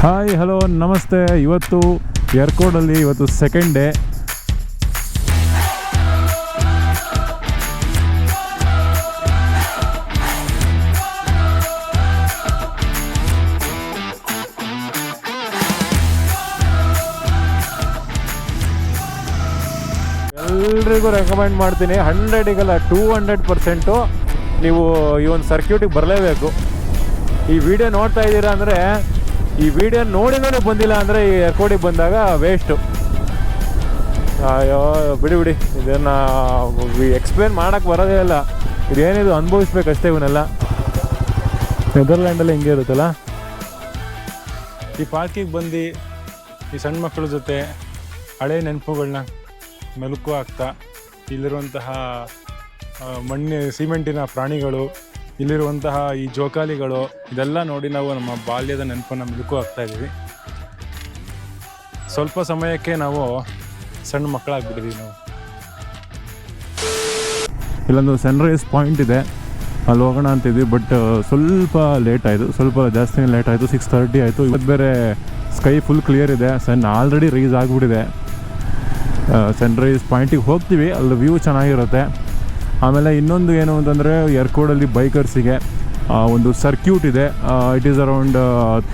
Hi hello ನಮಸ್ತೆ. ಇವತ್ತು ಏರ್ಕೋಡಲ್ಲಿ ಇವತ್ತು ಸೆಕೆಂಡ್ ಡೇ. ಎಲ್ರಿಗೂ ರೆಕಮೆಂಡ್ ಮಾಡ್ತೀನಿ. 100ಗೆಲ್ಲ 200% ನೀವು ಈ ಒಂದು ಸರ್ಕ್ಯೂಟಿಗೆ ಬರಲೇಬೇಕು. ಈ ವಿಡಿಯೋ ನೋಡ್ತಾ ಇದ್ದೀರಾ ಅಂದರೆ, ಈ ವಿಡಿಯೋ ನೋಡಿದ್ರೆ ಬಂದಿಲ್ಲ ಅಂದರೆ ಈ ಏರ್ಕೋಡಿಗೆ ಬಂದಾಗ ವೇಸ್ಟು. ಅಯ್ಯೋ ಬಿಡಿ ಇದನ್ನು ಎಕ್ಸ್ಪ್ಲೇನ್ ಮಾಡೋಕ್ಕೆ ಬರೋದೇ ಇಲ್ಲ. ಇದೇನಿದು ಅನುಭವಿಸ್ಬೇಕಷ್ಟೇ ಇವನ್ನೆಲ್ಲ. ನೆದರ್ಲ್ಯಾಂಡಲ್ಲಿ ಹಿಂಗೆ ಇರುತ್ತಲ್ಲ. ಈ ಪಾರ್ಕಿಗೆ ಬಂದು ಈ ಸಣ್ಣ ಮಕ್ಕಳ ಜೊತೆ ಹಳೆ ನೆನಪುಗಳನ್ನ ಮೆಲುಕು ಆಗ್ತಾ, ಇಲ್ಲಿರುವಂತಹ ಸಿಮೆಂಟಿನ ಪ್ರಾಣಿಗಳು, ಇಲ್ಲಿರುವಂತಹ ಈ ಜೋಕಾಲಿಗಳು, ಇದೆಲ್ಲ ನೋಡಿ ನಾವು ನಮ್ಮ ಬಾಲ್ಯದ ನೆನಪನ್ನು ಮೆಲುಕು ಆಗ್ತಾ ಇದ್ದೀವಿ. ಸ್ವಲ್ಪ ಸಮಯಕ್ಕೆ ನಾವು ಸಣ್ಣ ಮಕ್ಕಳಾಗ್ಬಿಟ್ಟಿದ್ದೀವಿ ನಾವು. ಇಲ್ಲೊಂದು ಸನ್ರೈಸ್ ಪಾಯಿಂಟ್ ಇದೆ, ಅಲ್ಲಿ ಹೋಗೋಣ ಅಂತಿದ್ವಿ. ಬಟ್ ಸ್ವಲ್ಪ ಲೇಟ್ ಆಯಿತು, ಸ್ವಲ್ಪ ಜಾಸ್ತಿನೇ ಲೇಟ್ ಆಯಿತು. 6:30 ಆಯಿತು. ಇವತ್ತು ಬೇರೆ ಸ್ಕೈ ಫುಲ್ ಕ್ಲಿಯರ್ ಇದೆ. ಸನ್ ಆಲ್ರೆಡಿ ರೈಸ್ ಆಗಿಬಿಟ್ಟಿದೆ. ಸನ್ರೈಸ್ ಪಾಯಿಂಟಿಗೆ ಹೋಗ್ತೀವಿ, ಅಲ್ಲಿ ವ್ಯೂ ಚೆನ್ನಾಗಿರುತ್ತೆ. ಆಮೇಲೆ ಇನ್ನೊಂದು ಏನು ಅಂತಂದರೆ, ಏರ್ಕೋಡಲ್ಲಿ ಬೈಕರ್ಸಿಗೆ ಒಂದು ಸರ್ಕ್ಯೂಟ್ ಇದೆ. It is around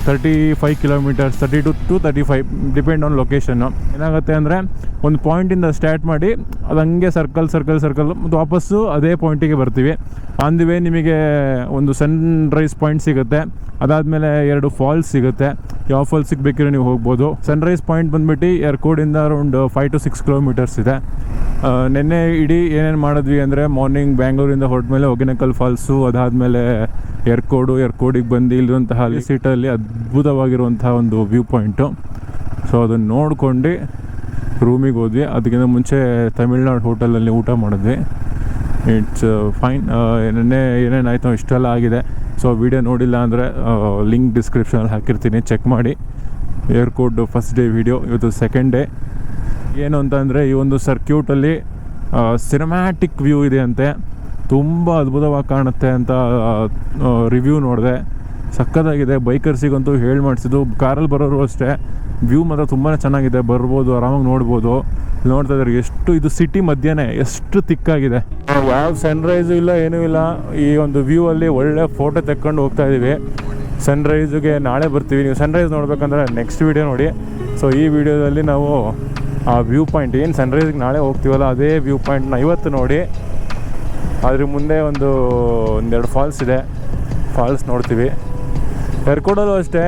35 kilometres, 32 to 35 depend on ಲೊಕೇಶನ್ನು. ಏನಾಗುತ್ತೆ ಅಂದರೆ, ಒಂದು ಪಾಯಿಂಟಿಂದ ಸ್ಟಾರ್ಟ್ ಮಾಡಿ ಅದು ಹಂಗೆ ಸರ್ಕಲ್ ಮತ್ತು ವಾಪಸ್ಸು ಅದೇ ಪಾಯಿಂಟಿಗೆ ಬರ್ತೀವಿ. ಆನ್ ದಿ ವೇ ನಿಮಗೆ ಒಂದು ಸನ್ರೈಸ್ ಪಾಯಿಂಟ್ ಸಿಗುತ್ತೆ. ಅದಾದಮೇಲೆ 2 ಫಾಲ್ಸ್ ಸಿಗುತ್ತೆ. ಯಾವ ಫಾಲ್ಸ್ ಸಿಗಬೇಕಿರೋ ನೀವು ಹೋಗ್ಬೋದು. ಸನ್ರೈಸ್ ಪಾಯಿಂಟ್ ಬಂದುಬಿಟ್ಟು ಏರ್ಕೋಡಿಂದ ಅರೌಂಡ್ 5 to 6 ಕಿಲೋಮೀಟರ್ಸ್ ಇದೆ. ನಿನ್ನೆ ಇಡೀ ಏನೇನು ಮಾಡಿದ್ವಿ ಅಂದರೆ, ಮಾರ್ನಿಂಗ್ ಬ್ಯಾಂಗ್ಳೂರಿಂದ ಹೊರಟ್ಮೇಲೆ ಹೊಗೇನಕಲ್ ಫಾಲ್ಸು, ಅದಾದಮೇಲೆ ಏರ್ಕೋಡಿಗೆ ಬಂದು ಇಲ್ಲಿರುವಂತಹ ಸೀಟಲ್ಲಿ ಅದ್ಭುತವಾಗಿರುವಂತಹ ಒಂದು ವ್ಯೂ ಪಾಯಿಂಟು. ಸೊ ಅದನ್ನು ನೋಡ್ಕೊಂಡು ರೂಮಿಗೆ ಹೋದ್ವಿ. ಅದಕ್ಕಿಂತ ಮುಂಚೆ ತಮಿಳ್ನಾಡು ಹೋಟೆಲಲ್ಲಿ ಊಟ ಮಾಡಿದ್ವಿ. It's fine. ನಿನ್ನೆ ಏನೇನಾಯಿತು ಇಷ್ಟೆಲ್ಲ ಆಗಿದೆ. ಸೊ ವಿಡಿಯೋ ನೋಡಿಲ್ಲ ಅಂದರೆ ಲಿಂಕ್ ಡಿಸ್ಕ್ರಿಪ್ಷನಲ್ಲಿ ಹಾಕಿರ್ತೀನಿ, ಚೆಕ್ ಮಾಡಿ. ಏರ್ಕೋಡ್ ಫಸ್ಟ್ ಡೇ ವಿಡಿಯೋ, ಇವತ್ತು ಸೆಕೆಂಡ್ ಡೇ. ಏನು ಅಂತಂದರೆ, ಈ ಒಂದು ಸರ್ಕ್ಯೂಟಲ್ಲಿ ಸಿನಿಮ್ಯಾಟಿಕ್ ವ್ಯೂ ಇದೆ ಅಂತೆ, ತುಂಬ ಅದ್ಭುತವಾಗಿ ಕಾಣುತ್ತೆ ಅಂತ ರಿವ್ಯೂ ನೋಡಿದೆ. ಸಕ್ಕತ್ತಾಗಿದೆ. ಬೈಕರ್ಸಿಗಂತೂ ಹೇಳಿ ಮಾಡಿಸಿದ್ದು. ಕಾರಲ್ಲಿ ಬರೋರು ಅಷ್ಟೇ, ವ್ಯೂ ಮಾತ್ರ ತುಂಬಾ ಚೆನ್ನಾಗಿದೆ. ಬರ್ಬೋದು, ಆರಾಮಾಗಿ ನೋಡ್ಬೋದು. ನೋಡ್ತಾ ಇದ್ದಾರೆ ಎಷ್ಟು ಇದು ಸಿಟಿ ಮಧ್ಯೆ ಎಷ್ಟು ತಿಕ್ಕಾಗಿದೆ. ಯಾವ ಸನ್ರೈಸು ಇಲ್ಲ, ಏನೂ ಇಲ್ಲ. ಈ ಒಂದು ವ್ಯೂ ಅಲ್ಲಿ ಒಳ್ಳೆ ಫೋಟೋ ತೆಕ್ಕೊಂಡು ಹೋಗ್ತಾ ಇದ್ದೀವಿ. ಸನ್ರೈಸಿಗೆ ನಾಳೆ ಬರ್ತೀವಿ. ನೀವು ಸನ್ರೈಸ್ ನೋಡ್ಬೇಕಂದ್ರೆ ನೆಕ್ಸ್ಟ್ ವೀಡಿಯೋ ನೋಡಿ. ಸೊ ಈ ವಿಡಿಯೋದಲ್ಲಿ ನಾವು ಆ ವ್ಯೂ ಪಾಯಿಂಟ್, ಏನು ಸನ್ರೈಸ್ಗೆ ನಾಳೆ ಹೋಗ್ತೀವಲ್ಲ ಅದೇ ವ್ಯೂ ಪಾಯಿಂಟ್ನ ಇವತ್ತು ನೋಡಿ. ಅದ್ರ ಮುಂದೆ ಒಂದೆರಡು ಫಾಲ್ಸ್ ಇದೆ, ಫಾಲ್ಸ್ ನೋಡ್ತೀವಿ. ಏರ್ಕೋಡಲ್ಲೂ ಅಷ್ಟೇ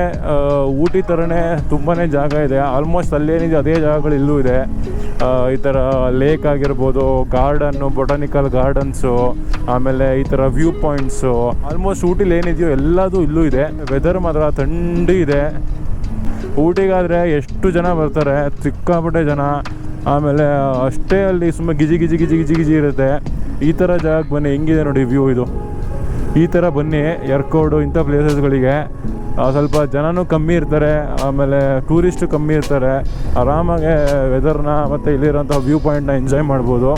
ಊಟಿ ಥರನೇ ತುಂಬಾ ಜಾಗ ಇದೆ. ಆಲ್ಮೋಸ್ಟ್ ಅಲ್ಲೇನಿದೆ ಅದೇ ಜಾಗಗಳು ಇಲ್ಲೂ ಇದೆ. ಈ ಥರ ಲೇಕ್ ಆಗಿರ್ಬೋದು, ಗಾರ್ಡನ್ನು, ಬೊಟಾನಿಕಲ್ ಗಾರ್ಡನ್ಸು, ಆಮೇಲೆ ಈ ಥರ ವ್ಯೂ ಪಾಯಿಂಟ್ಸು, ಆಲ್ಮೋಸ್ಟ್ ಊಟಿಲಿ ಏನಿದೆಯೋ ಎಲ್ಲದೂ ಇಲ್ಲೂ ಇದೆ. ವೆದರ್ ಮಾತ್ರ ಥಂಡಿ ಇದೆ. ಊಟಿಗಾದರೆ ಎಷ್ಟು ಜನ ಬರ್ತಾರೆ, ಸಿಕ್ಕಾಪಟ್ಟೆ ಜನ. ಆಮೇಲೆ ಅಷ್ಟೇ ಅಲ್ಲಿ ಸುಮ್ಮನೆ ಗಿಜಿ ಇರುತ್ತೆ. ಈ ಥರ ಜಾಗಕ್ಕೆ ಬನ್ನಿ, ಹೆಂಗಿದೆ ನೋಡಿ ವ್ಯೂ ಇದು. ಈ ಥರ ಬನ್ನಿ ಏರ್ಕೋಡು ಇಂಥ ಪ್ಲೇಸಸ್ಗಳಿಗೆ. ಸ್ವಲ್ಪ ಜನನೂ ಕಮ್ಮಿ ಇರ್ತಾರೆ, ಆಮೇಲೆ ಟೂರಿಸ್ಟು ಕಮ್ಮಿ ಇರ್ತಾರೆ. ಆರಾಮಾಗೆ ವೆದರ್ನ ಮತ್ತು ಇಲ್ಲಿರೋಂಥ ವ್ಯೂ ಪಾಯಿಂಟ್ನ ಎಂಜಾಯ್ ಮಾಡ್ಬೋದು.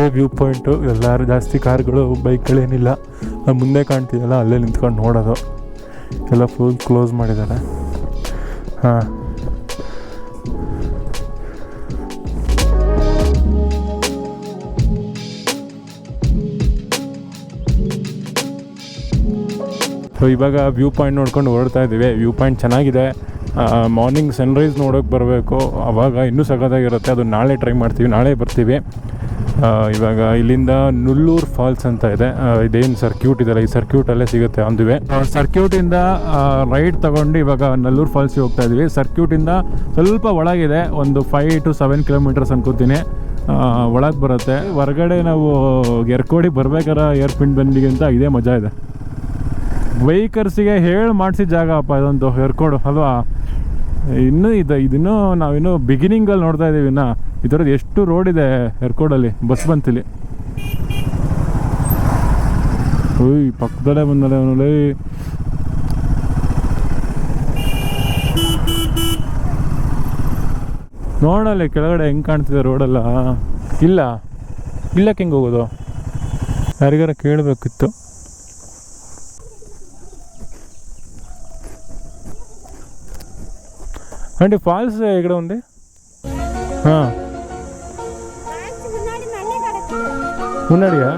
ಈ ವ್ಯೂ ಪಾಯಿಂಟು ಎಲ್ಲರೂ ಜಾಸ್ತಿ ಕಾರ್ಗಳು ಬೈಕ್ಗಳೇನಿಲ್ಲ. ಮುಂದೆ ಕಾಣ್ತಿದೆಯಲ್ಲ ಅಲ್ಲೇ ನಿಂತ್ಕೊಂಡು ನೋಡೋದು. ಎಲ್ಲ ಫುಲ್ ಕ್ಲೋಸ್ ಮಾಡಿದ್ದಾರೆ. ಹಾಂ, ಸೊ ಇವಾಗ ವ್ಯೂ ಪಾಯಿಂಟ್ ನೋಡ್ಕೊಂಡು ಹೊರಡ್ತಾ ಇದ್ದೀವಿ. ವ್ಯೂ ಪಾಯಿಂಟ್ ಚೆನ್ನಾಗಿದೆ. ಮಾರ್ನಿಂಗ್ ಸನ್ರೈಸ್ ನೋಡೋಕೆ ಬರಬೇಕು, ಆವಾಗ ಇನ್ನೂ ಸಖತ್ತಾಗಿರುತ್ತೆ. ಅದು ನಾಳೆ ಟ್ರೈ ಮಾಡ್ತೀವಿ, ನಾಳೆ ಬರ್ತೀವಿ. ಇವಾಗ ಇಲ್ಲಿಂದ ನುಲ್ಲೂರು ಫಾಲ್ಸ್ ಅಂತ ಇದೆ. ಇದೇನು ಸರ್ಕ್ಯೂಟ್ ಇದೆಲ್ಲ, ಈ ಸರ್ಕ್ಯೂಟಲ್ಲೇ ಸಿಗುತ್ತೆ ಅಂದಿವೆ. ಸರ್ಕ್ಯೂಟಿಂದ ರೈಟ್ ತೊಗೊಂಡು ಇವಾಗ ನಲ್ಲೂರು ಫಾಲ್ಸಿಗೆ ಹೋಗ್ತಾ ಇದ್ವಿ. ಸರ್ಕ್ಯೂಟಿಂದ ಸ್ವಲ್ಪ ಒಳಗಿದೆ, ಒಂದು 5 to 7 ಕಿಲೋಮೀಟರ್ಸ್ ಅನ್ಕೋತೀನಿ ಒಳಗೆ ಬರುತ್ತೆ. ಹೊರಗಡೆ ನಾವು ಏರ್ಕೋಡಿಗೆ ಬರ್ಬೇಕಾದ್ರೆ ಏರ್ಪಿನ್ ಬಂದಿಗಿಂತ ಇದೇ ಮಜಾ ಇದೆ. ಬೈಕರ್ಸಿಗೆ ಹೇಳಿ ಮಾಡಿಸಿದ ಜಾಗ ಅಪ್ಪ ಇದೊಂದು ಏರ್ಕೋಡು ಅಲ್ವಾ. ಇದನ್ನು ನಾವಿನ್ನೂ ಬಿಗಿನಿಂಗಲ್ಲಿ ನೋಡ್ತಾ ಇದ್ದೀವಿ. ಇನ್ನು ಈ ಥರದ್ದು ಎಷ್ಟು ರೋಡ್ ಇದೆ ಏರ್ಕೋಡಲ್ಲಿ. ಬಸ್ ಬಂತಿಲ್ಲಿ, ಪಕ್ಕದಲ್ಲೇ ಬಂದಲ್ಲ ಅವನಲ್ಲಿ. ನೋಡಲ್ಲಿ ಕೆಳಗಡೆ ಹೆಂಗೆ ಕಾಣ್ತಿದೆ ರೋಡೆಲ್ಲ. ಇಲ್ಲಕ್ಕೆ ಹೆಂಗೆ ಹೋಗೋದು, ಯಾರಿಗಾರ ಕೇಳಬೇಕಿತ್ತು. అంటే ఫాల్స్ ఇక్కడ ఉంది. ఉన్నాడియా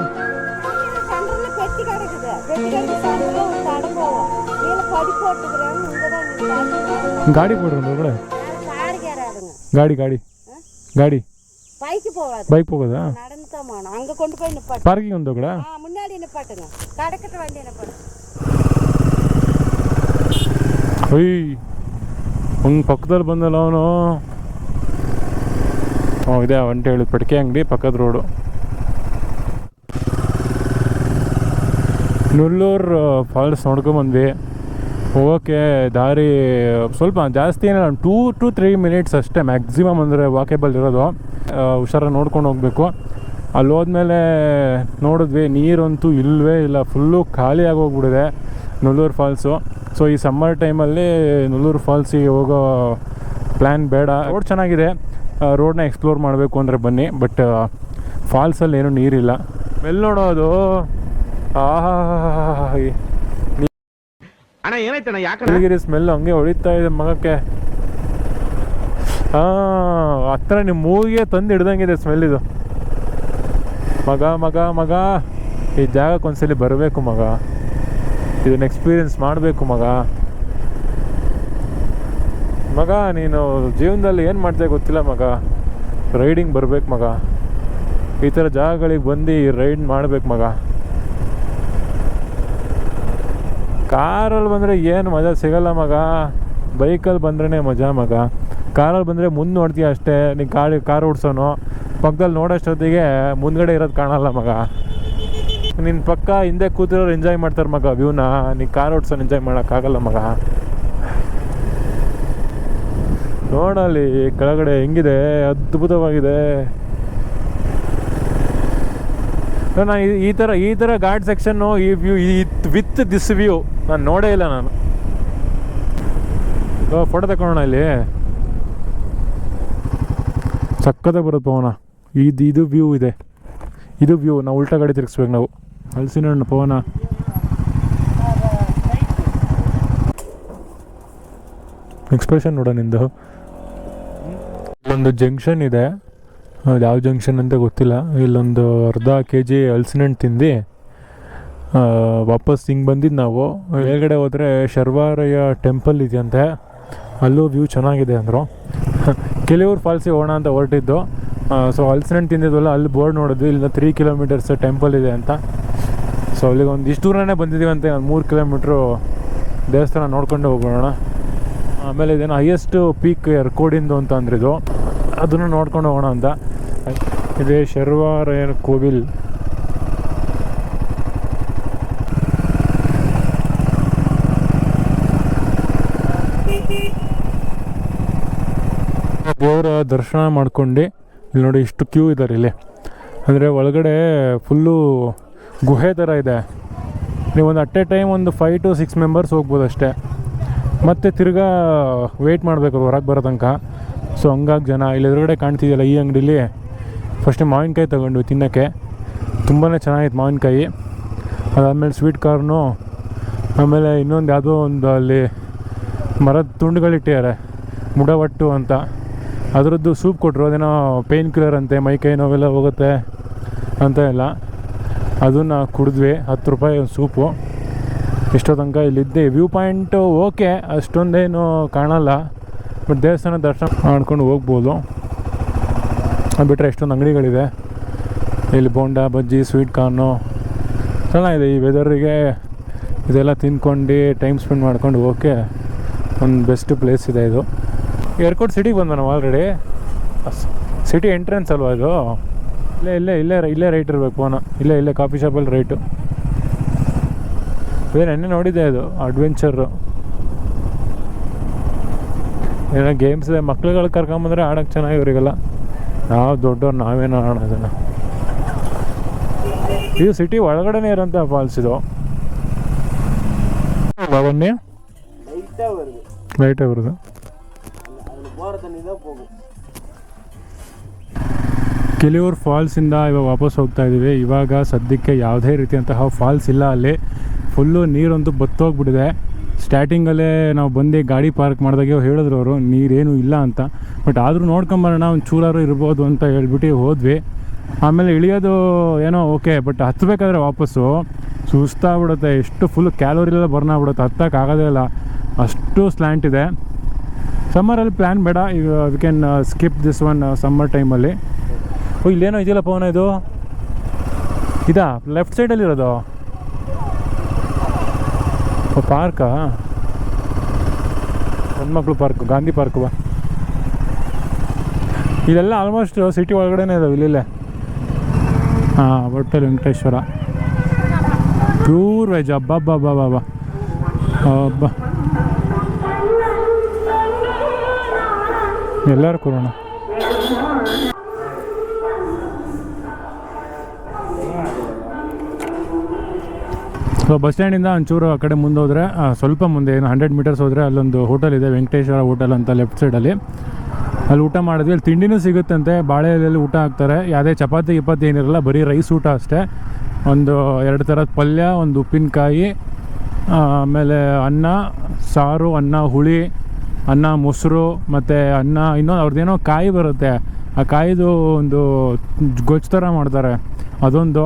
ಗಾಡಿ போடுறது கூட ಗಾಡಿ ಗಾಡಿ ಗಾಡಿ பைக் போகுதா அங்க கொண்டு போய் நிப்பாட்டு. பார்க்கிங் உண்டோ கூட முன்னாடி நிப்பாட்டுங்க. கடக்கட்ட வண்டி நிப்பாட்டு. ಒಯ್ ಹಂಗೆ ಪಕ್ಕದಲ್ಲಿ ಬಂದಲ್ಲ ಅವನು. ಇದೆ ಒಂಟೆ ಹೇಳಿದ ಪಟಿಕೆ ಅಂಗಡಿ ಪಕ್ಕದ ರೋಡು. ನುಲ್ಲೂರು ಫಾಲ್ಸ್ ನೋಡ್ಕೊಂಬಂದ್ವಿ. ಹೋಗೋಕ್ಕೆ ದಾರಿ ಸ್ವಲ್ಪ ಜಾಸ್ತಿ ಏನಿಲ್ಲ, 2 to 3 minutes ಅಷ್ಟೇ ಮ್ಯಾಕ್ಸಿಮಮ್ ಅಂದರೆ ವಾಕೇಬಲ್ ಇರೋದು. ಹುಷಾರಾಗಿ ನೋಡ್ಕೊಂಡು ಹೋಗಬೇಕು. ಅಲ್ಲಿ ಹೋದ್ಮೇಲೆ ನೋಡಿದ್ವಿ ನೀರಂತೂ ಇಲ್ಲವೇ ಇಲ್ಲ, ಫುಲ್ಲು ಖಾಲಿಯಾಗಿ ಹೋಗ್ಬಿಟ್ಟಿದೆ ನುಲ್ಲೂರು ಫಾಲ್ಸು. ಸೊ ಈ ಸಮ್ಮರ್ ಟೈಮಲ್ಲಿ ನುಲ್ಲೂರು ಫಾಲ್ಸಿಗೆ ಹೋಗೋ ಪ್ಲ್ಯಾನ್ ಬೇಡ. ರೋಡ್ ಚೆನ್ನಾಗಿದೆ, ರೋಡ್ನ ಎಕ್ಸ್ಪ್ಲೋರ್ ಮಾಡಬೇಕು ಅಂದರೆ ಬನ್ನಿ. ಬಟ್ ಫಾಲ್ಸಲ್ಲಿ ಏನೂ ನೀರಿಲ್ಲ. ಎಲ್ಲಿ ನೋಡೋದು ನೀಲಗಿರಿ ಸ್ಮೆಲ್ ಹಂಗೆ ಹೊಡಿತಾ ಇದೆ ಮಗಕ್ಕೆ. ಹತ್ರ ನಿಮ್ಮ ಮೂಗಿಗೆ ತಂದು ಹಿಡ್ದಂಗಿದೆ ಸ್ಮೆಲ್ ಇದು. ಮಗ ಮಗ ಮಗ ಈ ಜಾಗಕ್ಕೆ ಒಂದ್ಸಲಿ ಬರಬೇಕು ಮಗ, ಇದನ್ನ ಎಕ್ಸ್ಪೀರಿಯನ್ಸ್ ಮಾಡಬೇಕು ಮಗ. ಮಗ ನೀನು ಜೀವನದಲ್ಲಿ ಏನು ಮಾಡ್ತೀಯ ಗೊತ್ತಿಲ್ಲ ಮಗ, ರೈಡಿಂಗ್ ಬರ್ಬೇಕು ಮಗ. ಈ ಥರ ಜಾಗಗಳಿಗೆ ಬಂದು ರೈಡ್ ಮಾಡ್ಬೇಕು ಮಗ. ಕಾರಲ್ಲಿ ಬಂದರೆ ಏನು ಮಜಾ ಸಿಗಲ್ಲ ಮಗ, ಬೈಕಲ್ಲಿ ಬಂದ್ರೇ ಮಜಾ ಮಗ. ಕಾರಲ್ಲಿ ಬಂದರೆ ಮುಂದೆ ನೋಡ್ತೀಯ ಅಷ್ಟೇ, ನೀನು ಕಾರ್ ಓಡಿಸೋನು ಪಕ್ಕದಲ್ಲಿ ನೋಡೋಷ್ಟೊತ್ತಿಗೆ ಮುಂದ್ಗಡೆ ಇರೋದು ಕಾಣಲ್ಲ ಮಗ. ನಿನ್ನ ಪಕ್ಕ ಹಿಂದೆ ಕೂತಿರೋರು ಎಂಜಾಯ್ ಮಾಡ್ತಾರೆ ಮಗ ವ್ಯೂನ, ನೀ ಕಾರ್ ಓಡಿಸೋನು ಎಂಜಾಯ್ ಮಾಡೋಕ್ಕಾಗಲ್ಲ ಮಗ. ನೋಡಲ್ಲಿ ಕೆಳಗಡೆ ಹೆಂಗಿದೆ, ಅದ್ಭುತವಾಗಿದೆ. ನಾನು ಈ ಥರ ಘಾಟ್ ಸೆಕ್ಷನ್ನು, ಈ ವ್ಯೂ ವಿತ್ ದಿಸ್ ವ್ಯೂ ನಾನು ನೋಡೇ ಇಲ್ಲ ನಾನು. ಫೋಟೋ ತಗೊಳ್ಳೋಣ ಇಲ್ಲಿ, ಸಕ್ಕತ್ತಾಗಿ ಬರುತ್ತೆ ಪವನ. ಇದು ವ್ಯೂ ಇದೆ, ಇದು ವ್ಯೂ. ನಾವು ಉಲ್ಟಾ ಗಾಡಿ ತಿರ್ಗಿಸ್ಬೇಕು ನಾವು. ಹಲಸಿನ ಹಣ್ಣು ಪವನ. ಎಕ್ಸ್ಪ್ರೆಷನ್ ನೋಡ ನಿಂದು. ಒಂದು ಜಂಕ್ಷನ್ ಇದೆ, ಅದು ಯಾವ ಜಂಕ್ಷನ್ ಅಂತ ಗೊತ್ತಿಲ್ಲ. ಇಲ್ಲೊಂದು ಅರ್ಧ kg ಹಲಸಿನ ಹಣ್ಣು ತಿಂದು ವಾಪಸ್ ಹಿಂಗೆ ಬಂದಿದ್ದು ನಾವು. ಮೇಲ್ಗಡೆ ಹೋದರೆ ಶರ್ವಾರಯ್ಯ ಟೆಂಪಲ್ ಇದೆಯಂತೆ, ಅಲ್ಲೂ ವ್ಯೂ ಚೆನ್ನಾಗಿದೆ ಅಂದರು. ಕೆಲವರು ಫಾಲ್ಸಿಗೆ ಹೋಗೋಣ ಅಂತ ಹೊರಟಿದ್ದು. ಸೊ ಹಲಸಿನ ಹಣ್ಣು ತಿಂದಿದ್ವಲ್ಲ, ಅಲ್ಲಿ ಬೋರ್ಡ್ ನೋಡಿದ್ವಿ, ಇಲ್ಲಿಂದ 3 kilometers ಟೆಂಪಲ್ ಇದೆ ಅಂತ. ಸೊ ಅಲ್ಲಿಗೆ ಒಂದು ಇಷ್ಟು ದೂರನೇ ಬಂದಿದ್ದೀವಿ ಅಂತ, ಒಂದು 3 kilometer ದೇವಸ್ಥಾನ ನೋಡ್ಕೊಂಡು ಹೋಗೋಣ. ಆಮೇಲೆ ಇದೇನು ಹೈಯೆಸ್ಟ್ ಪೀಕ್ ಎರ್ಕೋಡಿಂದು ಅಂತ ಅಂದ್ರಿದು, ಅದನ್ನು ನೋಡ್ಕೊಂಡು ಹೋಗೋಣ ಅಂತ. ಇದೆ ಶರ್ವಾರಯ್ಯನ ಕೋವಿಲ್. ದೇವರ ದರ್ಶನ ಮಾಡ್ಕೊಂಡು ಇಲ್ಲಿ ನೋಡಿ ಇಷ್ಟು ಕ್ಯೂ ಇದ್ದಾರೆ ಇಲ್ಲಿ. ಅಂದರೆ ಒಳಗಡೆ ಫುಲ್ಲು ಗುಹೆ ಥರ ಇದೆ. ನೀವೊಂದು ಅಟ್ ಎ ಟೈಮ್ ಒಂದು 5 to 6 members ಹೋಗ್ಬೋದು ಅಷ್ಟೇ. ಮತ್ತು ತಿರ್ಗಾ ವೆಯ್ಟ್ ಮಾಡಬೇಕು ಹೊರಗೆ ಬರೋ ತನಕ. ಸೊ ಹಂಗಾಗಿ ಜನ ಇಲ್ಲಿ ಎದುರುಗಡೆ ಕಾಣ್ತಿದೆಯಲ್ಲ ಈ ಅಂಗಡೀಲಿ ಫಸ್ಟ್ ಮಾವಿನಕಾಯಿ ತೊಗೊಂಡ್ವಿ ತಿನ್ನೋಕ್ಕೆ. ತುಂಬಾ ಚೆನ್ನಾಗಿತ್ತು ಮಾವಿನಕಾಯಿ. ಅದಾದಮೇಲೆ ಸ್ವೀಟ್ ಕಾರ್ನು, ಆಮೇಲೆ ಇನ್ನೊಂದು ಯಾವುದೋ ಒಂದು ಅಲ್ಲಿ ಮರದ ತುಂಡುಗಳಿಟ್ಟಿದ್ದಾರೆ, ಮುಡವಟ್ಟು ಅಂತ, ಅದರದ್ದು ಸೂಪ್ ಕೊಟ್ಟರು. ಅದೇನೋ ಪೇಯ್ನ್ ಕಿಲ್ಲರ್ ಅಂತೆ, ಮೈಕೈ ನೋವೆಲ್ಲ ಹೋಗುತ್ತೆ ಅಂತ ಎಲ್ಲ. ಅದನ್ನು ಕುಡಿದ್ವಿ. 10 ರೂಪಾಯಿ ಒಂದು ಸೂಪು. ಎಷ್ಟೋ ತನಕ ಇಲ್ಲಿದ್ದೆ. ವ್ಯೂ ಪಾಯಿಂಟು ಓಕೆ, ಅಷ್ಟೊಂದೇನು ಕಾಣಲ್ಲ, ಬಟ್ ದೇವಸ್ಥಾನ ದರ್ಶನ ಮಾಡ್ಕೊಂಡು ಹೋಗ್ಬೋದು. ಅದು ಬಿಟ್ಟರೆ ಎಷ್ಟೊಂದು ಅಂಗಡಿಗಳಿದೆ ಇಲ್ಲಿ. ಬೋಂಡ, ಬಜ್ಜಿ, ಸ್ವೀಟ್ ಕಾರ್ನು ಚೆನ್ನಾಗಿದೆ. ಈ ವೆದರಿಗೆ ಇದೆಲ್ಲ ತಿಂದ್ಕೊಂಡು ಟೈಮ್ ಸ್ಪೆಂಡ್ ಮಾಡ್ಕೊಂಡು ಹೋಗೋಕ್ಕೆ ಒಂದು ಬೆಸ್ಟ್ ಪ್ಲೇಸ್ ಇದೆ ಇದು. ಏರ್ಕೋಟ್ ಸಿಟಿಗೆ ಬಂದ ನಾವು ಆಲ್ರೆಡಿ. ಸಿಟಿ ಎಂಟ್ರೆನ್ಸ್ ಅಲ್ವಾ ಇದು? ಇಲ್ಲೇ ರೈಟ್ ಇರಬೇಕು ಫೋನ. ಇಲ್ಲೇ ಕಾಫಿ ಶಾಪಲ್ಲಿ ರೈಟು. ನೆನ್ನೆ ನೋಡಿದ್ದೆ, ಅದು ಅಡ್ವೆಂಚರು. ಏನೋ ಗೇಮ್ಸ್ ಇದೆ, ಮಕ್ಳುಗಳು ಕರ್ಕೊಂಬಂದ್ರೆ ಆಡೋಕ್ಕೆ ಚೆನ್ನಾಗಿ. ಇವರಿಗೆಲ್ಲ ನಾವು ದೊಡ್ಡವ್ರು ನಾವೇನೋ ಆಡೋದನ್ನು. ಇದು ಸಿಟಿ ಒಳಗಡೆನೇ ಇರೋಂಥ ಫಾಲ್ಸ್ ಇದು. ಬನ್ನಿ, ಲೈಟೇ ಬರೋದು. ಕೆಲವರು ಫಾಲ್ಸಿಂದ ಇವಾಗ ವಾಪಸ್ ಹೋಗ್ತಾ ಇದ್ದೀವಿ. ಇವಾಗ ಸದ್ಯಕ್ಕೆ ಯಾವುದೇ ರೀತಿಯಂತಹ ಫಾಲ್ಸ್ ಇಲ್ಲ ಅಲ್ಲಿ. ಫುಲ್ಲು ನೀರಂತೂ ಬತ್ತೋಗ್ಬಿಟ್ಟಿದೆ. ಸ್ಟಾರ್ಟಿಂಗಲ್ಲೇ ನಾವು ಬಂದು ಗಾಡಿ ಪಾರ್ಕ್ ಮಾಡಿದಾಗೆ ಹೇಳಿದ್ರು ಅವರು ನೀರೇನು ಇಲ್ಲ ಅಂತ. ಬಟ್ ಆದರೂ ನೋಡ್ಕೊಂಬರೋಣ ಒಂದು ಚೂರಾರು ಇರ್ಬೋದು ಅಂತ ಹೇಳ್ಬಿಟ್ಟು ಹೋದ್ವಿ. ಆಮೇಲೆ ಇಳಿಯೋದು ಏನೋ ಓಕೆ, ಬಟ್ ಹತ್ತಬೇಕಾದ್ರೆ ವಾಪಸ್ಸು ಸುಸ್ತಾಗ್ಬಿಡುತ್ತೆ. ಎಷ್ಟು ಫುಲ್ ಕ್ಯಾಲೋರಿಲೆಲ್ಲ ಬರ್ನ್ ಆಗ್ಬಿಡುತ್ತೆ, ಹತ್ತಕ್ಕಾಗೋದೇ ಇಲ್ಲ, ಅಷ್ಟು ಸ್ಲ್ಯಾಂಟ್ ಇದೆ. ಸಮ್ಮರಲ್ಲಿ ಪ್ಲ್ಯಾನ್ ಬೇಡ, ಈಗ we can skip this one summer ಟೈಮಲ್ಲಿ. ಓ ಇಲ್ಲೇನೋ ಇದೆಯಲ್ಲ ಪವನ, ಇದು ಇದಾ ಲೆಫ್ಟ್ ಸೈಡಲ್ಲಿರೋದು ಪಾರ್ಕಾ? ಹೆಣ್ಮಕ್ಳು ಪಾರ್ಕು, ಗಾಂಧಿ ಪಾರ್ಕು. ಬಾ, ಇದೆಲ್ಲ ಆಲ್ಮೋಸ್ಟ್ ಸಿಟಿ ಒಳಗಡೆನೇ ಇದಾವೆ ಇಲ್ಲೇ. ಹಾಂ, ಹೋಟೆಲ್ ವೆಂಕಟೇಶ್ವರ ಪ್ಯೂರ್ ವೆಜ್. ಹಬ್ಬ ಎಲ್ಲರೂ ಕೊರೋಣ. ಸೊ ಬಸ್ ಸ್ಟ್ಯಾಂಡಿಂದ ಒಂಚೂರು ಆ ಕಡೆ ಮುಂದೆ ಹೋದರೆ, ಸ್ವಲ್ಪ ಮುಂದೆ ಏನು 100 ಮೀಟರ್ಸ್ ಹೋದರೆ ಅಲ್ಲೊಂದು ಹೋಟೆಲ್ ಇದೆ, ವೆಂಕಟೇಶ್ವರ ಹೋಟೆಲ್ ಅಂತ, ಲೆಫ್ಟ್ ಸೈಡಲ್ಲಿ. ಅಲ್ಲಿ ಊಟ ಮಾಡಿದ್ವಿ. ಅಲ್ಲಿ ತಿಂಡಿನೂ ಸಿಗುತ್ತಂತೆ, ಬಾಳೆ ಎಲೆಯಲ್ಲಿ ಊಟ ಹಾಕ್ತಾರೆ. ಯಾವುದೇ ಚಪಾತಿ ಏನಿರಲ್ಲ, ಬರೀ ರೈಸ್ ಊಟ ಅಷ್ಟೇ. ಒಂದು 2 ಥರದ ಪಲ್ಯ, ಒಂದು ಉಪ್ಪಿನಕಾಯಿ, ಆಮೇಲೆ ಅನ್ನ ಸಾರು, ಅನ್ನ ಹುಳಿ, ಅನ್ನ ಮೊಸರು, ಮತ್ತು ಅನ್ನ ಇನ್ನೊಂದು ಅವ್ರದ್ದೇನೋ ಕಾಯಿ ಬರುತ್ತೆ, ಆ ಕಾಯಿದು ಒಂದು ಗೊಜ್ಜು ಥರ ಮಾಡ್ತಾರೆ, ಅದೊಂದು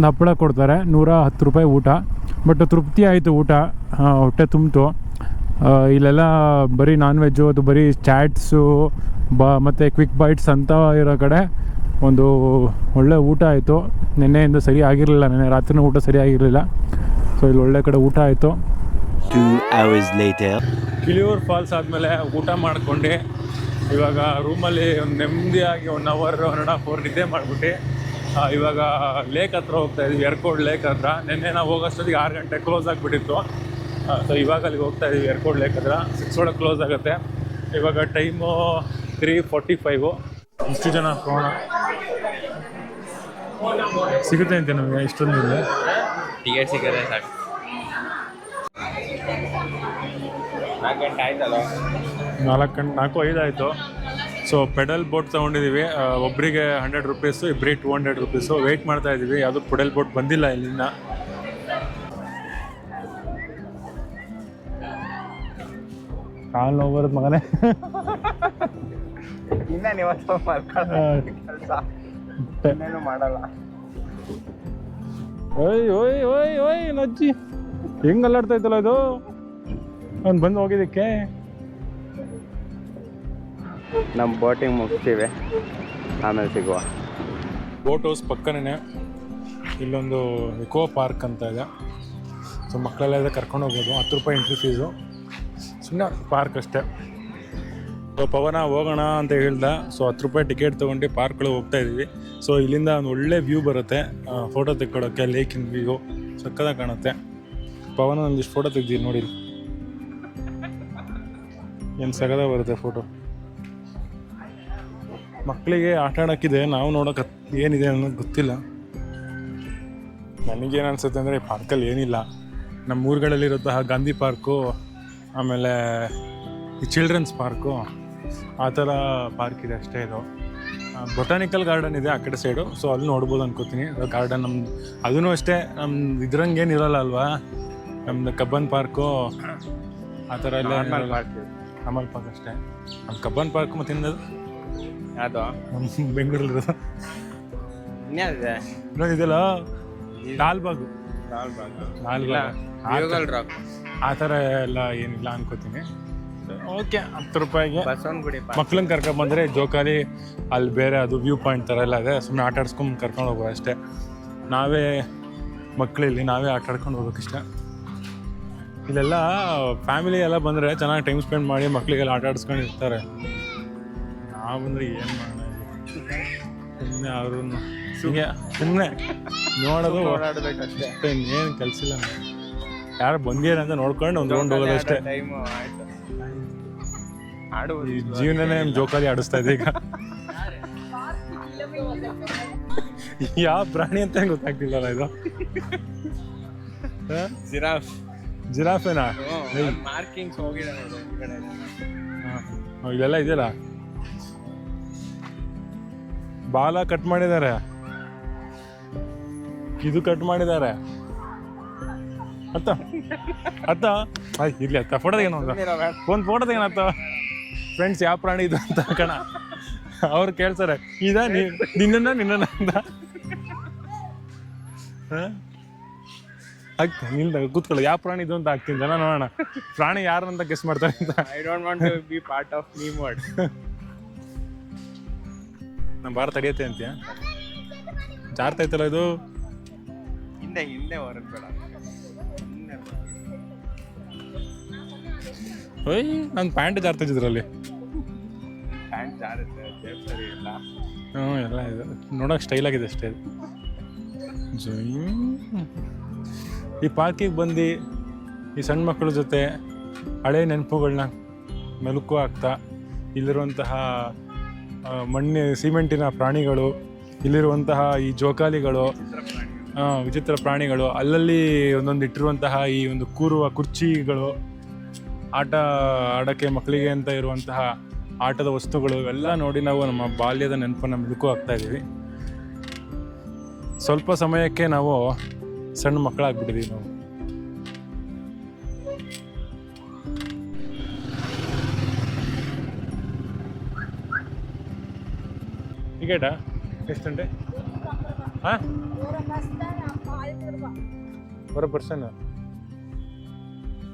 ಹಪ್ಪಳ ಕೊಡ್ತಾರೆ. 110 ರೂಪಾಯಿ ಊಟ. ಬಟ್ ತೃಪ್ತಿ ಆಯಿತು ಊಟ, ಹೊಟ್ಟೆ ತುಂಬಿತು. ಇಲ್ಲೆಲ್ಲ ಬರೀ ನಾನ್ ವೆಜ್ಜು, ಅದು ಬರೀ ಚಾಟ್ಸು ಮತ್ತು ಕ್ವಿಕ್ ಬೈಟ್ಸ್ ಅಂತ ಇರೋ ಕಡೆ ಒಂದು ಒಳ್ಳೆ ಊಟ ಆಯಿತು. ನೆನ್ನೆಯಿಂದ ಸರಿ ಆಗಿರಲಿಲ್ಲ, ನೆನ್ನೆ ರಾತ್ರಿನೂ ಊಟ ಸರಿ ಆಗಿರಲಿಲ್ಲ. ಸೊ ಇಲ್ಲಿ ಒಳ್ಳೆ ಕಡೆ ಊಟ ಆಯಿತು. 2 hours later. ಕಿಲಿಯೂರು ಫಾಲ್ಸ್ ಆದಮೇಲೆ ಊಟ ಮಾಡ್ಕೊಂಡು ಇವಾಗ ರೂಮಲ್ಲಿ ಒಂದು ನೆಮ್ಮದಿಯಾಗಿ 1 hour 1.5 hour ನಿದ್ದೆ ಮಾಡಿಬಿಟ್ಟು ಇವಾಗ ಲೇಕ್ ಹತ್ರ ಹೋಗ್ತಾಯಿದ್ವಿ, ಎರ್ಕೋಡ್ ಲೇಕ್ ಹತ್ರ. ನೆನ್ನೆ ನಾವು ಹೋಗೋಷ್ಟೊತ್ತಿಗೆ 6 ಗಂಟೆ ಕ್ಲೋಸ್ ಆಗಿಬಿಟ್ಟಿತ್ತು. ಸೊ ಇವಾಗ ಅಲ್ಲಿಗೆ ಹೋಗ್ತಾಯಿದ್ವಿ, ಎರ್ಕೋಡ್ ಲೇಕ್ ಹತ್ರ. 6 ಒಳಗೆ ಕ್ಲೋಸ್ ಆಗುತ್ತೆ. ಇವಾಗ ಟೈಮು 3:45. ಇಷ್ಟು ಜನ ಹೋಗೋಣ ಸಿಗುತ್ತೆ ಅಂತೆ ನಮಗೆ ಇಷ್ಟೊಂದು ಟಿಕೆಟ್ ಸಿಗುತ್ತೆ ಸಾಕು. 4 ಗಂಟೆ ಆಯ್ತಲ್ಲ, 4:05 ಆಯಿತು. ಸೊ ಪೆಡಲ್ ಬೋಟ್ ತೊಗೊಂಡಿದ್ದೀವಿ, ಒಬ್ಬರಿಗೆ 100 ರೂಪೀಸು, ಇಬ್ಬರಿಗೆ 200 ರೂಪೀಸು. ವೆಯ್ಟ್ ಮಾಡ್ತಾ ಇದ್ದೀವಿ, ಯಾವುದೂ ಪೆಡಲ್ ಬೋಟ್ ಬಂದಿಲ್ಲ ಇಲ್ಲಿಂದ. ಕಾಲು ನೋವು ಬರುತ್ತೆ ಮಗನೇ. ಇನ್ನೇನು ಮಾಡಲ್ಲ. ಓಯ್ ನಜ್ಜಿ ಹೆಂಗೆ ಅಲ್ಲಾಡ್ತಾ ಇತ್ತಲ್ಲ ಇದು, ಅವ್ನು ಬಂದು ಹೋಗಿದ್ದಕ್ಕೆ. ನಮ್ಮ ಬೋಟಿಂಗ್ ಮುಗಿಸ್ತೀವಿ, ಆಮೇಲೆ ಸಿಗುವ. ಬೋಟ್ ಹೌಸ್ ಪಕ್ಕನೇ ಇಲ್ಲೊಂದು ಎಕೋ ಪಾರ್ಕ್ ಅಂತ ಇದೆ. ಸೊ ಮಕ್ಕಳೆಲ್ಲ ಕರ್ಕೊಂಡು ಹೋಗ್ಬೋದು. 10 ರೂಪಾಯಿ ಎಂಟ್ರಿ ಫೀಸು, ಸುಮ್ಮನೆ ಪಾರ್ಕ್ ಅಷ್ಟೇ. ಸೊ ಪವನ ಹೋಗೋಣ ಅಂತ ಹೇಳ್ದ. ಸೊ 10 ರೂಪಾಯಿ ಟಿಕೆಟ್ ತೊಗೊಂಡು ಪಾರ್ಕ್ಗಳಿಗೆ ಹೋಗ್ತಾಯಿದ್ವಿ. ಸೊ ಇಲ್ಲಿಂದ ಒಂದು ಒಳ್ಳೆ ವ್ಯೂ ಬರುತ್ತೆ, ಫೋಟೋ ತೆಕ್ಕೊಳ್ಳೋಕ್ಕೆ. ಲೇಕಿನ ವ್ಯೂ ಸಕ್ಕದಾಗಿ ಕಾಣುತ್ತೆ. ಪವನ ಒಂದಿಷ್ಟು ಫೋಟೋ ತೆಗ್ದೀವಿ ನೋಡಿ, ಏನು ಸಗದ ಬರುತ್ತೆ ಫೋಟೋ. ಮಕ್ಕಳಿಗೆ ಆಟ ಆಡೋಕ್ಕಿದೆ, ನಾವು ನೋಡೋಕೆ ಏನಿದೆ ಅನ್ನೋದು ಗೊತ್ತಿಲ್ಲ. ನನಗೇನು ಅನಿಸುತ್ತೆ ಅಂದರೆ ಈ ಪಾರ್ಕಲ್ಲಿ ಏನಿಲ್ಲ. ನಮ್ಮ ಊರುಗಳಲ್ಲಿರುವಂತಹ ಗಾಂಧಿ ಪಾರ್ಕು, ಆಮೇಲೆ ಈ ಚಿಲ್ಡ್ರನ್ಸ್ ಪಾರ್ಕು, ಆ ಥರ ಪಾರ್ಕ್ ಇದೆ ಅಷ್ಟೇ. ಇದು ಬೊಟಾನಿಕಲ್ ಗಾರ್ಡನ್ ಇದೆ ಆ ಕಡೆ ಸೈಡು. ಸೊ ಅಲ್ಲಿ ನೋಡ್ಬೋದು ಅನ್ಕೋತೀನಿ ಗಾರ್ಡನ್. ನಮ್ಮದು ಅದೂ ಅಷ್ಟೇ, ನಮ್ಮ ಇದ್ರಂಗೆ ಏನು ಇರೋಲ್ಲ ಅಲ್ವಾ, ನಮ್ಮದು ಕಬ್ಬನ್ ಪಾರ್ಕು ಆ ಥರ ಎಲ್ಲ ನಾರ್ಮಲ್ ಪಾರ್ಕ್ ಅಷ್ಟೇ. ನಮ್ಮ ಕಬ್ಬನ್ ಪಾರ್ಕ್ ಮತ್ತು ಇನ್ನೊಂದು ಯಾವುದು ನಮ್ಮ ಬೆಂಗಳೂರಲ್ಲಿರೋದು ಇನ್ನೇನಿದೆ ಇದೆಲ್ಲ ಲಾಲ್ಬಾಗು, ಆ ಥರ ಎಲ್ಲ ಏನಿಲ್ಲ ಅನ್ಕೋತೀನಿ. ಓಕೆ, 10 ರೂಪಾಯಿಗೆ ಬಸವನಗುಡಿ ಮಕ್ಳನ್ನ ಕರ್ಕೊಂಡ್ಬಂದರೆ ಜೋಕಾಲಿ, ಅಲ್ಲಿ ಬೇರೆ ಅದು ವ್ಯೂ ಪಾಯಿಂಟ್ ಥರ ಎಲ್ಲ ಇದೆ. ಸುಮ್ಮನೆ ಆಟ ಆಡ್ಸ್ಕೊಂಡು ಕರ್ಕೊಂಡು ಹೋಗೋದು ಅಷ್ಟೇ. ನಾವೇ ಮಕ್ಕಳಿಲ್ಲಿ ನಾವೇ ಆಟ ಆಡ್ಕೊಂಡು ಹೋಗೋಕ್ಕಿಷ್ಟ. ಇಲ್ಲೆಲ್ಲ ಫ್ಯಾಮಿಲಿ ಎಲ್ಲ ಬಂದರೆ ಚೆನ್ನಾಗಿ ಟೈಮ್ ಸ್ಪೆಂಡ್ ಮಾಡಿ ಮಕ್ಕಳಿಗೆಲ್ಲ ಆಟ ಆಡಿಸ್ಕೊಂಡು ಇರ್ತಾರೆ. ನಾವು ಬಂದರೆ ಏನು ಮಾಡೋಣ, ಸುಮ್ಮನೆ ಅವ್ರನ್ನ ಸುಮ್ಮನೆ ನೋಡೋದು ಓಡಾಡಬೇಕಷ್ಟೇ, ಇನ್ನೇನು ಕೆಲಸ ಇಲ್ಲ. ಯಾರು ಬಂದಿರ ಅಂತ ನೋಡ್ಕೊಂಡು ಒಂದು ರೌಂಡ್ ಹೋಗೋದು ಅಷ್ಟೇ. ಟೈಮು ಆಯಿತು, ಈ ಜೀವನನೇ ಜೋಕಾಲಿ ಆಡಿಸ್ತಾ ಇದೆ ಈಗ. ಯಾವ ಪ್ರಾಣಿ ಅಂತ ಗೊತ್ತಾಗ್ತಿಲ್ಲ ಇದು. ಜಿರಾಫೆನಾ? ಮಾರ್ಕಿಂಗ್ಸ್ ಹೋಗಿದೆ ಇಲ್ಲೆಲ್ಲ ಇದೆಯಲ್ಲ, ಬಾಲ ಕಟ್ ಮಾಡಿದ್ದಾರೆ, ಇದು ಕಟ್ ಮಾಡಿದ್ದಾರೆ. ಅತ್ತ ಆಯ್ತು ಇರ್ಲಿ ಅತ್ತ ಫೋಟೋ ತೆಗೆನ ಒಂದು ಫೋಟೋ ತೆಗೆನ ಅತ್ತ ಫ್ರೆಂಡ್ಸ್ ಯಾವ ಪ್ರಾಣಿ ಇದು ಅಂತ ಕಣ ಅವ್ರು ಕೇಳ್ತಾರೆ ನಿನ್ನ ಅಂತ ಆಗ್ತೀನಿ ನಿಲ್ದಾಗ ಕೂತ್ಕೊಳ್ಳೋ ಯಾವ ಪ್ರಾಣಿ ಇದು ಅಂತ ಆಗ್ತೀನಿ ಜನ ನೋಡೋಣ ಪ್ರಾಣಿ ಯಾರು ಅಂತ ಗೆಸ್ ಮಾಡ್ತಾರೆ ಅಂತ. I don't want to be part of meme world. ನಮ್ಮ ಭಾರತ ತಡಿಯತ್ತೆ ಅಂತೀಯ ಜಾರ್ತಾ ಐತಲ್ಲ ಇದು ಹಿಂದೆ ಹೊರಗೆ ಬೇಡ. ಓಯ್ ನನ್ನ ಪ್ಯಾಂಟ್ ಜಾರ್ತಾ ಇದ್ರಲ್ಲಿ ಪ್ಯಾಂಟ್ ಜಾರುತ್ತೆ, ಜೇಬ್ ಸರಿ ಇಲ್ಲ. ಹ್ಞೂ ಎಲ್ಲ ಇದೆ ನೋಡೋಕೆ ಸ್ಟೈಲ್ ಆಗಿದೆ ಅಷ್ಟೇ ಇದು. ಈ ಪಾರ್ಕಿಗೆ ಬಂದು ಈ ಸಣ್ಣ ಮಕ್ಕಳ ಜೊತೆ ಹಳೆ ನೆನಪುಗಳನ್ನ ಮೆಲುಕು ಆಗ್ತಾ ಇಲ್ಲಿರುವಂತಹ ಸಿಮೆಂಟಿನ ಪ್ರಾಣಿಗಳು, ಇಲ್ಲಿರುವಂತಹ ಈ ಜೋಕಾಲಿಗಳು, ವಿಚಿತ್ರ ಪ್ರಾಣಿಗಳು, ಅಲ್ಲಲ್ಲಿ ಒಂದೊಂದು ಇಟ್ಟಿರುವಂತಹ ಈ ಒಂದು ಕೂರುವ ಕುರ್ಚಿಗಳು, ಆಟ ಆಡೋಕ್ಕೆ ಮಕ್ಕಳಿಗೆ ಅಂತ ಇರುವಂತಹ ಆಟದ ವಸ್ತುಗಳು ಇವೆಲ್ಲ ನೋಡಿ ನಾವು ನಮ್ಮ ಬಾಲ್ಯದ ನೆನಪನ್ನು ಮೆಲುಕು ಆಗ್ತಾ ಇದ್ದೀವಿ. ಸ್ವಲ್ಪ ಸಮಯಕ್ಕೆ ನಾವು ಸಣ್ಣ ಮಕ್ಕಳಾಗ್ಬಿಟ್ಟಿದ್ದೀವಿ ನಾವು. ಟಿಕೆಟಾ ಎಷ್ಟು ಗಂಟೆ? ಹಾಂ ಪರ್ ಪರ್ಸನ್.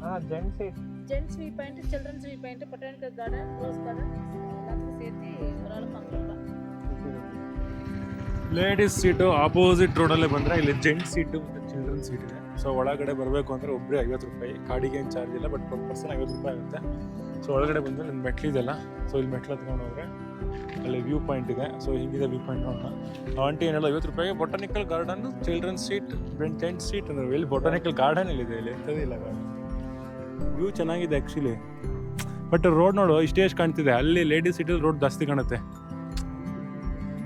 ಹಾಂ gents view point, children's view point, botanical garden, rose garden எல்லாத்துக்கும் சேர்த்து ஒரு ஆளுக்கு 50 ரூபாய். ಲೇಡೀಸ್ ಸೀಟು ಆಪೋಸಿಟ್ ರೋಡಲ್ಲೇ ಬಂದರೆ ಇಲ್ಲಿ ಜೆಂಟ್ಸ್ ಸೀಟು ಮತ್ತು ಚಿಲ್ಡ್ರನ್ ಸೀಟ್ ಇದೆ. ಸೊ ಒಳಗಡೆ ಬರಬೇಕು ಅಂದರೆ ಒಬ್ಬರೇ 50 ರೂಪಾಯಿ, ಗಾಡಿಗೆ ಏನು ಚಾರ್ಜ್ ಇಲ್ಲ, ಬಟ್ ಪರ್ ಪರ್ಸನ್ 50 ರೂಪಾಯಿ ಆಗುತ್ತೆ. ಸೊ ಒಳಗಡೆ ಬಂದರೆ ಇಲ್ಲಿ ಮೆಟ್ಲಿದೆಲ್ಲ, ಸೊ ಇಲ್ಲಿ ಮೆಟ್ಲು ಹತ್ಕೊಂಡು ಹೋದರೆ ಅಲ್ಲಿ ವ್ಯೂ ಪಾಯಿಂಟ್ ಇದೆ. ಸೊ ಹಿಂಗಿದೆ ವ್ಯೂ ಪಾಯಿಂಟ್ ನೋಡೋಣ. ಆಂಟಿ ಏನೆಲ್ಲ 50 ರೂಪಾಯಿಗೆ botanical garden, children seat, gents seat ಅಂದರೆ ಇಲ್ಲಿ ಬೊಟಾನಿಕಲ್ ಗಾರ್ಡನ್ ಇಲ್ಲಿದೆ, ಇಲ್ಲಿ ಎಂಥದೇ ಇಲ್ಲ ಗಾರ್ಡನ್. ವ್ಯೂ ಚೆನ್ನಾಗಿದೆ ಆ್ಯಕ್ಚುಲಿ, ಬಟ್ ರೋಡ್ ನೋಡು ಇಷ್ಟೇ ಎಷ್ಟು ಕಾಣ್ತಿದೆ, ಅಲ್ಲಿ ಲೇಡೀಸ್ ಸೀಟಲ್ಲಿ ರೋಡ್ ಜಾಸ್ತಿ ಕಾಣುತ್ತೆ.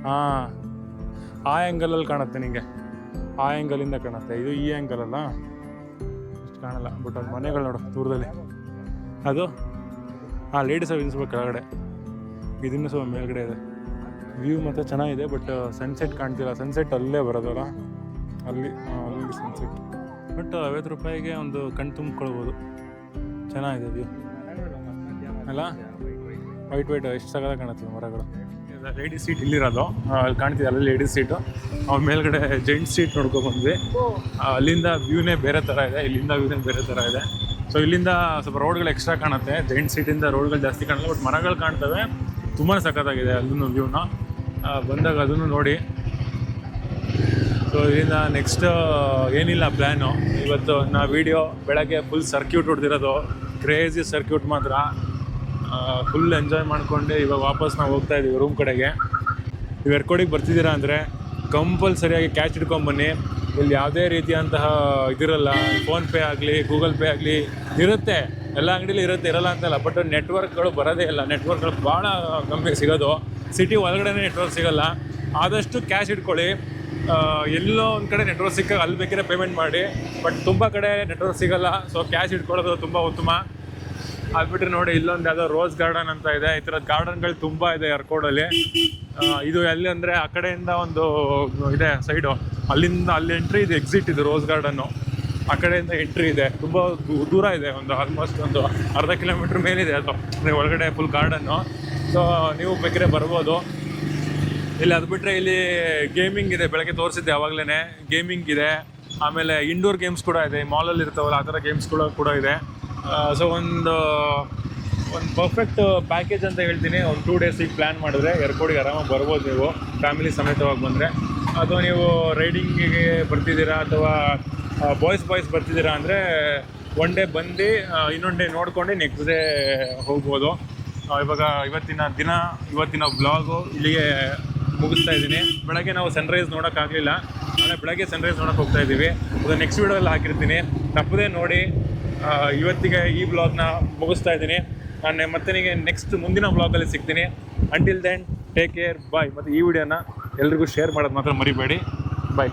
ಹಾಂ ಆ ಆ್ಯಂಗಲಲ್ಲಿ ಕಾಣುತ್ತೆ ನಿಮಗೆ, ಆ ಆ್ಯಂಗಲಿಂದ ಕಾಣುತ್ತೆ. ಇದು ಈ ಆ್ಯಂಗಲ್ ಅಲ್ಲ, ಇಷ್ಟು ಕಾಣಲ್ಲ. ಬಟ್ ಅದು ಮನೆಗಳು ನೋಡು ದೂರದಲ್ಲಿ, ಅದು ಹಾಂ ಲೇಡೀಸ್ ನಿಲ್ಲಿಸ್ಬೇಕು ಕೆಳಗಡೆ, ಇದನ್ನು ಸ್ವಲ್ಪ ಮೇಲ್ಗಡೆ ಇದೆ. ವ್ಯೂ ಮತ್ತು ಚೆನ್ನಾಗಿದೆ, ಬಟ್ ಸನ್ಸೆಟ್ ಕಾಣ್ತಿಲ್ಲ. ಸನ್ಸೆಟ್ ಅಲ್ಲೇ ಬರೋದಲ್ಲ, ಅಲ್ಲಿ ಸನ್ಸೆಟ್. ಬಟ್ 50 ರೂಪಾಯಿಗೆ ಒಂದು ಕಣ್ ತುಂಬಿಕೊಳ್ಬೋದು. ಚೆನ್ನಾಗಿದೆ ವ್ಯೂ ಅಲ್ಲ, ವೈಟ್ ಎಷ್ಟು ಸಗದ ಕಾಣುತ್ತೆ ಮರಗಳು. ಲೇಡೀಸ್ ಸೀಟ್ ಇಲ್ಲಿರೋದು ಅಲ್ಲಿ ಕಾಣ್ತಿದೆ, ಅಲ್ಲಿ ಲೇಡೀಸ್ ಸೀಟು. ಅವ್ರ ಮೇಲ್ಗಡೆ ಜೆಂಟ್ಸ್ ಸೀಟ್ ನೋಡ್ಕೊಂಡ್ಬಂದ್ವಿ. ಅಲ್ಲಿಂದ ವ್ಯೂನೇ ಬೇರೆ ಥರ ಇದೆ, ಇಲ್ಲಿಂದ ವ್ಯೂನೇ ಬೇರೆ ಥರ ಇದೆ. ಸೊ ಇಲ್ಲಿಂದ ಸ್ವಲ್ಪ ರೋಡ್ಗಳು ಎಕ್ಸ್ಟ್ರಾ ಕಾಣುತ್ತೆ, ಜೆಂಟ್ಸ್ ಸೀಟಿಂದ ರೋಡ್ಗಳು ಜಾಸ್ತಿ ಕಾಣಲ್ಲ, ಬಟ್ ಮರಗಳು ಕಾಣ್ತವೆ. ತುಂಬಾ ಸಖತ್ತಾಗಿದೆ ಅಲ್ಲೂ ವ್ಯೂನ. ಬಂದಾಗ ಅದನ್ನು ನೋಡಿ. ಸೊ ಇದರಿಂದ ನೆಕ್ಸ್ಟ್ ಏನಿಲ್ಲ ಪ್ಲ್ಯಾನು ಇವತ್ತು. ವಿಡಿಯೋ ಬೆಳಗ್ಗೆ ಫುಲ್ ಸರ್ಕ್ಯೂಟ್ ಹೊಡೆದಿರೋದು, ಕ್ರೇಜಿ ಸರ್ಕ್ಯೂಟ್ ಮಾತ್ರ. ಫುಲ್ ಎಂಜಾಯ್ ಮಾಡಿಕೊಂಡು ಇವಾಗ ವಾಪಸ್ ನಾವು ಹೋಗ್ತಾ ಇದ್ದೀವಿ ರೂಮ್ ಕಡೆಗೆ. ನೀವು ಎರ್ಕೋಡಿಗೆ ಬರ್ತಿದ್ದೀರಾ ಅಂದರೆ ಕಂಪಲ್ಸರಿಯಾಗಿ ಕ್ಯಾಚ್ ಹಿಡ್ಕೊಂಬನ್ನಿ. ಇಲ್ಲಿ ಯಾವುದೇ ರೀತಿಯಂತಹ ಇದಿರಲ್ಲ, ಫೋನ್ಪೇ ಆಗಲಿ ಗೂಗಲ್ ಪೇ ಆಗಲಿ ಇರುತ್ತೆ, ಎಲ್ಲ ಅಂಗಡಿಲಿ ಇರುತ್ತೆ, ಇರಲ್ಲ ಅಂತಲ್ಲ. ಬಟ್ ನೆಟ್ವರ್ಕ್ಗಳು ಬರೋದೇ ಇಲ್ಲ, ನೆಟ್ವರ್ಕ್ಗಳು ಭಾಳ ಕಮ್ಮಿ ಸಿಗೋದು. ಸಿಟಿ ಒಳಗಡೆ ನೆಟ್ವರ್ಕ್ ಸಿಗೋಲ್ಲ. ಆದಷ್ಟು ಕ್ಯಾಶ್ ಇಟ್ಕೊಳ್ಳಿ. ಎಲ್ಲೋ ಒಂದು ಕಡೆ ನೆಟ್ವರ್ಕ್ ಸಿಕ್ಕಾಗ ಅಲ್ಲಿ ಬೇಕಿದ್ರೆ ಪೇಮೆಂಟ್ ಮಾಡಿ, ಬಟ್ ತುಂಬ ಕಡೆ ನೆಟ್ವರ್ಕ್ ಸಿಗೋಲ್ಲ. ಸೊ ಕ್ಯಾಶ್ ಇಟ್ಕೊಳ್ಳೋದು ತುಂಬ ಉತ್ತಮ. ಅದ್ಬಿಟ್ರೆ ನೋಡಿ ಇಲ್ಲೊಂದು ಯಾವುದೋ ರೋಸ್ ಗಾರ್ಡನ್ ಅಂತ ಇದೆ. ಈ ಥರದ ಗಾರ್ಡನ್ಗಳು ತುಂಬ ಇದೆ ಎರ್ಕೋಡಲ್ಲಿ. ಇದು ಎಲ್ಲಿ ಅಂದರೆ ಆ ಕಡೆಯಿಂದ ಒಂದು ಇದೆ ಸೈಡು, ಅಲ್ಲಿಂದ ಅಲ್ಲಿ ಎಂಟ್ರಿ ಇದೆ, ಎಕ್ಸಿಟ್ ಇದು ರೋಸ್ ಗಾರ್ಡನ್ನು. ಆ ಕಡೆಯಿಂದ ಎಂಟ್ರಿ ಇದೆ, ತುಂಬ ದೂರ ಇದೆ, ಒಂದು ಆಲ್ಮೋಸ್ಟ್ ಒಂದು ಅರ್ಧ ಕಿಲೋಮೀಟ್ರ್ ಮೇಲಿದೆ ಅದು ಒಳಗಡೆ ಫುಲ್ ಗಾರ್ಡನ್ನು. ಸೊ ನೀವು ಬೇಕಿದ್ರೆ ಬರ್ಬೋದು ಇಲ್ಲಿ. ಅದು ಬಿಟ್ಟರೆ ಇಲ್ಲಿ ಗೇಮಿಂಗ್ ಇದೆ, ಬೆಳಗ್ಗೆ ತೋರಿಸಿದ್ದೆ ಆವಾಗಲೇ. ಗೇಮಿಂಗ್ ಇದೆ, ಆಮೇಲೆ ಇಂಡೋರ್ ಗೇಮ್ಸ್ ಕೂಡ ಇದೆ, ಮಾಲಲ್ಲಿ ಇರ್ತಾವಲ್ಲ ಆ ಥರ ಗೇಮ್ಸ್ಗಳು ಕೂಡ ಇದೆ. ಸೊ ಒಂದು ಪರ್ಫೆಕ್ಟ್ ಪ್ಯಾಕೇಜ್ ಅಂತ ಹೇಳ್ತೀನಿ. ಒಂದು 2 ಡೇಸಿಗೆ ಪ್ಲ್ಯಾನ್ ಮಾಡಿದ್ರೆ ಎರ್ಕೋಡಿಗೆ ಆರಾಮಾಗಿ ಬರ್ಬೋದು ನೀವು, ಫ್ಯಾಮಿಲಿ ಸಮೇತವಾಗಿ ಬಂದರೆ. ಅಥವಾ ನೀವು ರೈಡಿಂಗಿಗೆ ಬರ್ತಿದ್ದೀರಾ ಅಥವಾ ಬಾಯ್ಸ್ ಬರ್ತಿದ್ದೀರಾ ಅಂದರೆ 1 ಡೇ ಬಂದು ಇನ್ನೊಂದು ಡೇ ನೋಡ್ಕೊಂಡು ನೆಕ್ಸ್ಟ್ ಡೇ ಹೋಗ್ಬೋದು. ಇವಾಗ ಇವತ್ತಿನ ಬ್ಲಾಗು ಇಲ್ಲಿಗೆ ಮುಗಿಸ್ತಾ ಇದ್ದೀನಿ. ಬೆಳಗ್ಗೆ ನಾವು ಸನ್ರೈಸ್ ನೋಡೋಕ್ಕಾಗಲಿಲ್ಲ, ನಾಳೆ ಬೆಳಗ್ಗೆ ಸನ್ರೈಸ್ ನೋಡೋಕೆ ಹೋಗ್ತಾ ಇದ್ದೀವಿ. ಅದು ನೆಕ್ಸ್ಟ್ ವೀಡಿಯೋದಲ್ಲಿ ಹಾಕಿರ್ತೀನಿ, ತಪ್ಪದೇ ನೋಡಿ. ಇವತ್ತಿಗೆ ಈ ಬ್ಲಾಗ್ನ ಮುಗಿಸ್ತಾ ಇದ್ದೀನಿ. ನಾನು ಮತ್ತೆ ನಿಮಗೆ ನೆಕ್ಸ್ಟ್ ಮುಂದಿನ ಬ್ಲಾಗಲ್ಲಿ ಸಿಗ್ತೀನಿ. ಅಂಟಿಲ್ ದೆನ್ ಟೇಕ್ ಕೇರ್, ಬಾಯ್. ಮತ್ತು ಈ ವಿಡಿಯೋನ ಎಲ್ರಿಗೂ ಶೇರ್ ಮಾಡೋದು ಮಾತ್ರ ಮರಿಬೇಡಿ. ಬಾಯ್.